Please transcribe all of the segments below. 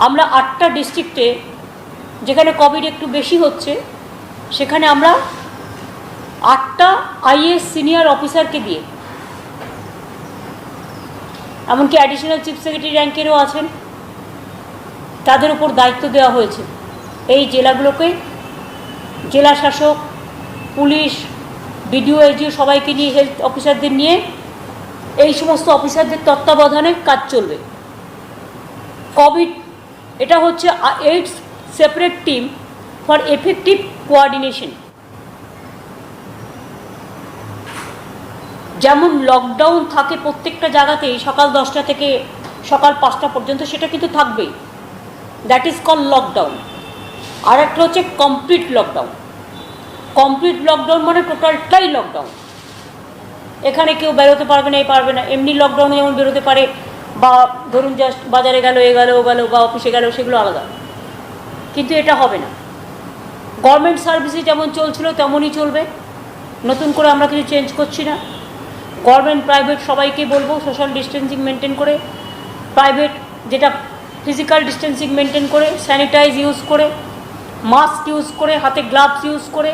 আমরা 8টা ডিস্ট্রিক্টে যেখানে কোভিড একটু বেশি হচ্ছে সেখানে আমরা 8টা আইএএস সিনিয়র অফিসারকে দিয়ে, এমনকি অ্যাডিশনাল চিফ সেক্রেটারি র্যাঙ্কেরও আছেন, তাদের উপর দায়িত্ব দেওয়া হয়েছে এই জেলাগুলোকে জেলা শাসক, পুলিশ, বিডিও, এসডিও সবাইকে নিয়ে, হেলথ অফিসারদের নিয়ে এই সমস্ত অফিসারদের তত্ত্বাবধানে কাজ চলবে। কোভিড এটা হচ্ছে 8 separate team for effective coordination. যেমন লকডাউন থাকে প্রত্যেকটা জায়গাতেই সকাল 10টা থেকে সকাল 5টা পর্যন্ত, সেটা কিন্তু থাকবেই, দ্যাট ইজ কল লকডাউন। আর একটা হচ্ছে কমপ্লিট লকডাউন। কমপ্লিট লকডাউন মানে টোটালটাই লকডাউন, এখানে কেউ বেরোতে পারবে না, পারবে না। এমনি লকডাউনে যেমন বেরোতে পারে, বা ধরুন জাস্ট বাজারে গেল, এ গেল, ও গেল, বা অফিসে গেল, সেগুলো আলাদা। কিন্তু এটা হবে না। গভর্নমেন্ট সার্ভিসে যেমন চলছিল তেমনই চলবে, নতুন করে আমরা কিছু চেঞ্জ করছি না। গভর্নমেন্ট প্রাইভেট সবাইকে বলবো সোশ্যাল ডিস্টেন্সিং মেনটেন করে, প্রাইভেট যেটা ফিজিক্যাল ডিস্টেন্সিং মেনটেন করে, স্যানিটাইজ ইউজ করে, মাস্ক ইউজ করে, হাতে গ্লাভস ইউজ করে,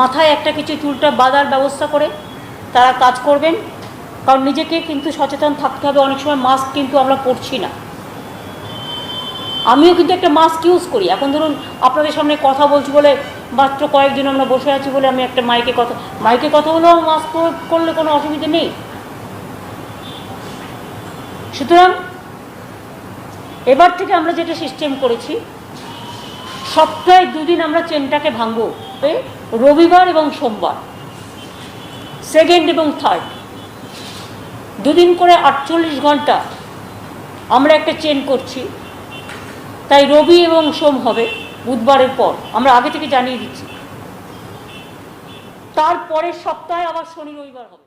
মাথায় একটা কিছু চুলটা বাঁধার ব্যবস্থা করে তারা কাজ করবেন। কারণ নিজেকে কিন্তু সচেতন থাকতে হবে। অনেক সময় মাস্ক কিন্তু আমরা পরছি না। আমিও কিন্তু একটা মাস্ক ইউজ করি। এখন ধরুন আপনাদের সামনে কথা বলছি বলে, মাত্র কয়েকদিন আমরা বসে আছি বলে আমি একটা মাইকে কথা বলেও মাস্ক করলে কোনো অসুবিধা নেই। সুতরাং এবার থেকে আমরা যেটা সিস্টেম করেছি, সপ্তাহে 2 দিন আমরা চেনটাকে ভাঙবো, রবিবার এবং সোমবার, সেকেন্ড এবং থার্ড, 2 দিন করে 48 ঘন্টা আমরা একটা চেন করছি। তাই রবি এবং সোম হবে, বুধবারের পর আমরা আগে থেকে জানিয়ে দিচ্ছি। তারপরের সপ্তাহে আবার শনি রবিবার হবে।